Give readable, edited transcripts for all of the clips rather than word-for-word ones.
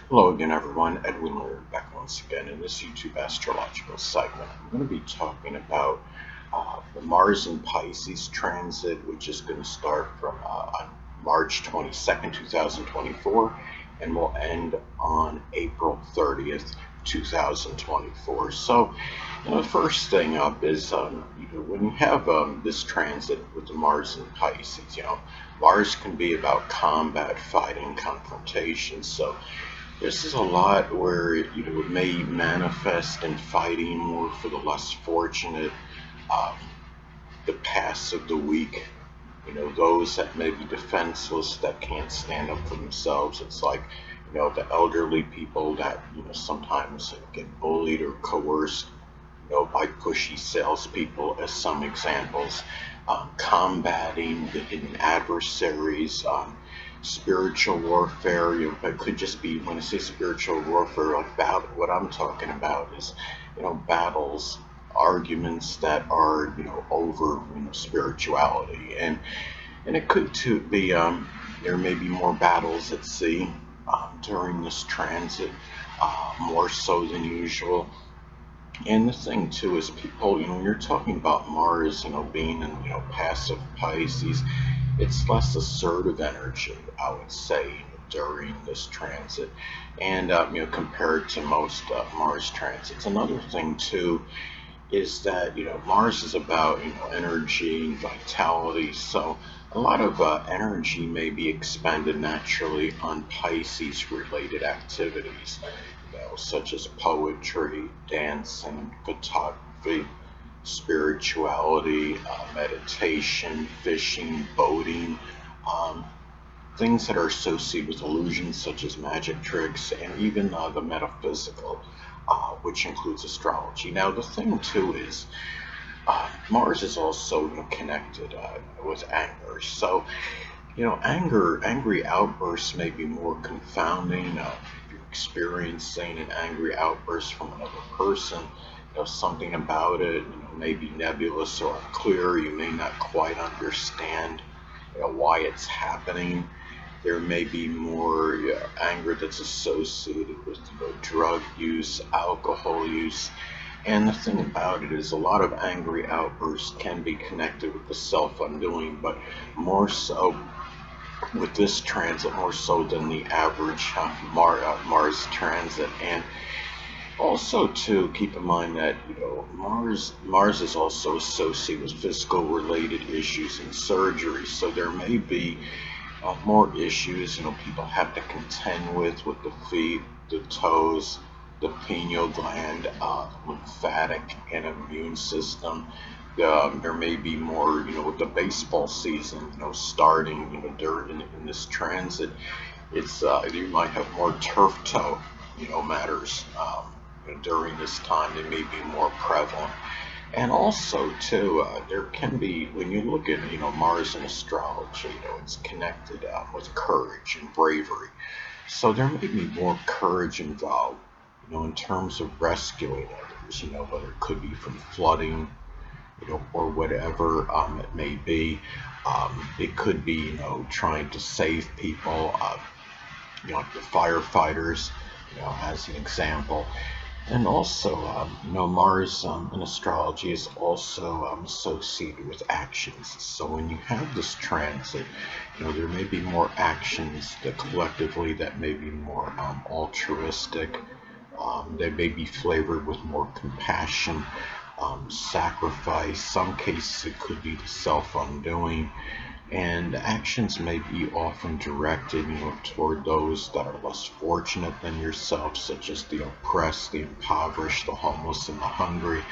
Hello again, everyone. Edwin Learnard back once again in this YouTube astrological segment. I'm going to be talking about the Mars in Pisces transit, which is going to start from on March 22nd, 2024, and will end on April 30th, 2024. So, the first thing up is when you have this transit with the Mars in Pisces, Mars can be about combat, fighting, confrontation. So this is a lot where it may manifest in fighting more for the less fortunate, um, the passive, the weak, those that may be defenseless, that can't stand up for themselves. It's like, the elderly people that, sometimes get bullied or coerced, by pushy salespeople, as some examples, combating the hidden adversaries, spiritual warfare. It could just be, when I say spiritual warfare, like battle. What I'm talking about is, battles, arguments that are, over, spirituality, and it could too be. There may be more battles at sea during this transit, more so than usual. And the thing too is people, when you're talking about Mars, being in, passive Pisces, it's less assertive energy, I would say, during this transit, and compared to most Mars transits. Another thing too is that Mars is about energy and vitality, so a lot of energy may be expended naturally on Pisces related activities, such as poetry, dancing, photography, spirituality, meditation, fishing, boating, um, things that are associated with illusions such as magic tricks, and even the metaphysical, which includes astrology. Now, the thing too is Mars is also connected with anger. So, angry outbursts may be more confounding. If you're experiencing an angry outburst from another person, something about it, may be nebulous or unclear. You may not quite understand, why it's happening. There may be more anger that's associated with drug use, alcohol use. And the thing about it is, a lot of angry outbursts can be connected with the self-undoing, but more so with this transit, more so than the average Mars transit. And also, to keep in mind that Mars is also associated with physical related issues and surgery, so there may be more issues people have to contend with the feet, the toes, the pineal gland, lymphatic and immune system. There may be more, with the baseball season, starting, during in this transit. It's You might have more turf toe, matters during this time. They may be more prevalent. And also, too, there can be, when you look at, Mars in astrology, it's connected with courage and bravery. So there may be more courage involved, in terms of rescuing others, whether it could be from flooding, or whatever it may be. It could be, trying to save people, like the firefighters, as an example. And also, Mars in astrology is also associated with actions. So when you have this transit, there may be more actions that collectively that may be more altruistic. They may be flavored with more compassion, sacrifice. Some cases it could be the self-undoing, and actions may be often directed, toward those that are less fortunate than yourself, such as the oppressed, the impoverished, the homeless, and the hungry.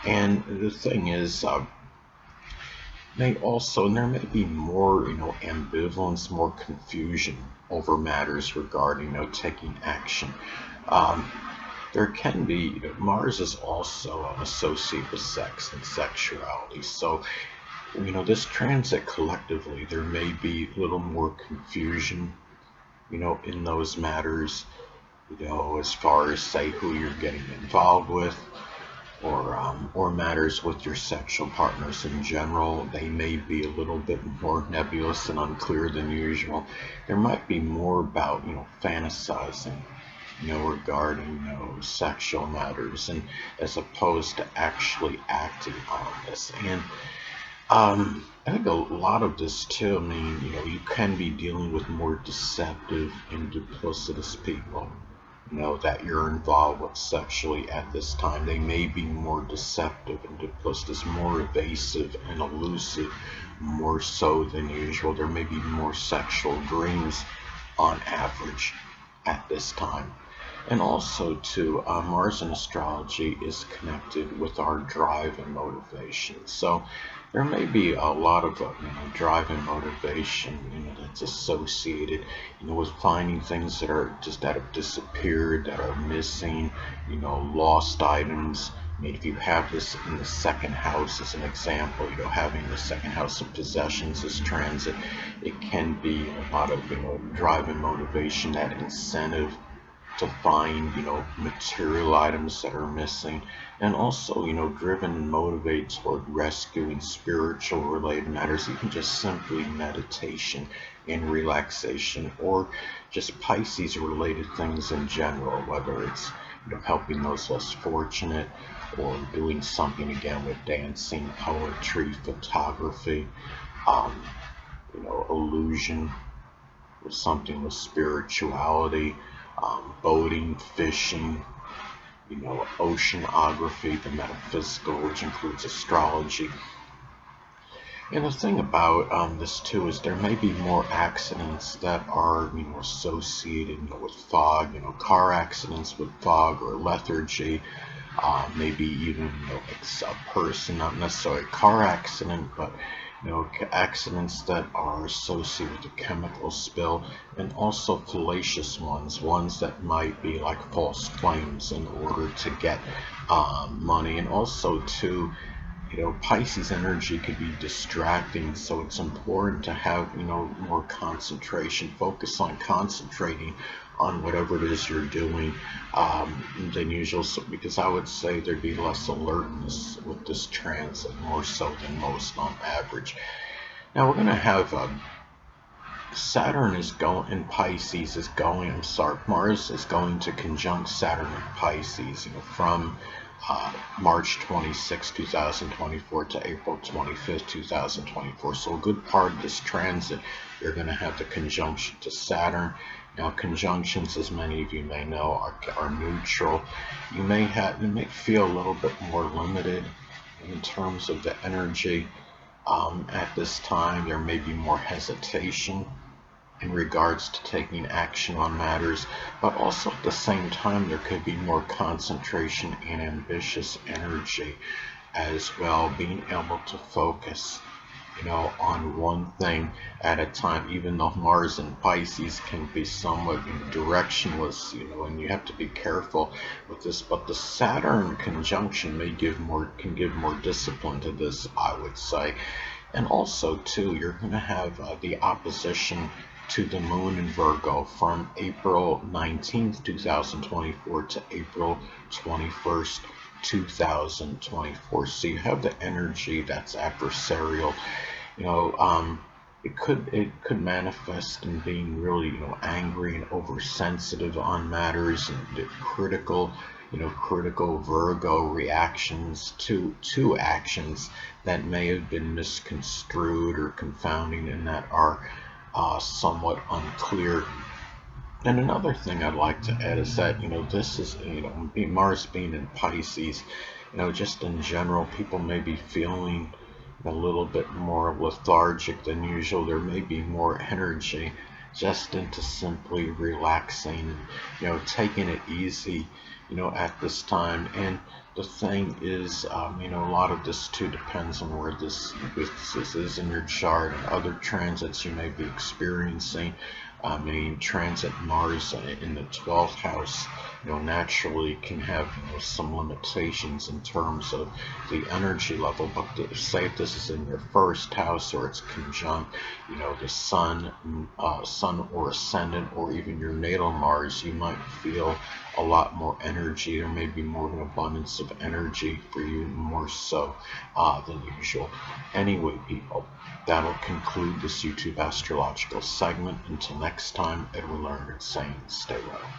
And the thing is, and there may be more, ambivalence, more confusion over matters regarding, taking action. Um, there can be, Mars is also associated with sex and sexuality. So, this transit collectively, there may be a little more confusion, in those matters, as far as, say, who you're getting involved with. or matters with your sexual partners in general. They may be a little bit more nebulous and unclear than usual. There might be more about, fantasizing, regarding, sexual matters, and as opposed to actually acting on this. And I think a lot of this too, I mean, you can be dealing with more deceptive and duplicitous people, that you're involved with sexually at this time. They may be more deceptive and duplicitous, more evasive and elusive, more so than usual. There may be more sexual dreams on average at this time. And also, too, Mars in astrology is connected with our drive and motivation. So there may be a lot of drive and motivation, that's associated, with finding things that have disappeared, that are missing, lost items. I mean, if you have this in the second house as an example, having the second house of possessions as transit, it can be a lot of, drive and motivation, that incentive to find, material items that are missing, and also, driven and motivated toward rescuing spiritual related matters, even just simply meditation and relaxation, or just Pisces related things in general, whether it's, helping those less fortunate, or doing something again with dancing, poetry, photography, um, illusion, or something with spirituality, boating, fishing, oceanography, the metaphysical, which includes astrology. And the thing about this too is there may be more accidents that are, associated, with fog, car accidents with fog or lethargy, maybe even, it's a person, not necessarily a car accident, but accidents that are associated with a chemical spill, and also fallacious ones that might be like false claims in order to get money. And also too, Pisces energy could be distracting, so it's important to have, more concentration, focus on concentrating on whatever it is you're doing than usual, so, because I would say there'd be less alertness with this transit, more so than most on average. Now we're going to have Saturn is going in Pisces is going, Mars is going to conjunct Saturn in Pisces, from March 26, 2024 to April 25th, 2024. So a good part of this transit, you're going to have the conjunction to Saturn. Now conjunctions, as many of you may know, are neutral. You may feel a little bit more limited in terms of the energy. At this time, there may be more hesitation in regards to taking action on matters, but also at the same time there could be more concentration and ambitious energy as well, being able to focus, on one thing at a time, even though Mars in Pisces can be somewhat directionless, and you have to be careful with this, but the Saturn conjunction can give more discipline to this, I would say. And also too, you're going to have the opposition to the moon in Virgo from April 19th, 2024 to April 21st, 2024. So you have the energy that's adversarial. It could manifest in being really, angry and oversensitive on matters, and critical Virgo reactions to actions that may have been misconstrued or confounding, and that are somewhat unclear. And another thing I'd like to add is that, this is, Mars being in Pisces, just in general, people may be feeling a little bit more lethargic than usual. There may be more energy just into simply relaxing and, taking it easy, at this time. And the thing is, a lot of this too depends on where this is in your chart, and other transits you may be experiencing. Transit Mars in the 12th house naturally can have, some limitations in terms of the energy level. But say if this is in your first house or it's conjunct, the sun or ascendant, or even your natal Mars, you might feel a lot more energy. There may be more of an abundance of energy for you, more so than usual. Anyway, people, that'll conclude this YouTube astrological segment. Until next time, Edwin Learnard saying stay well.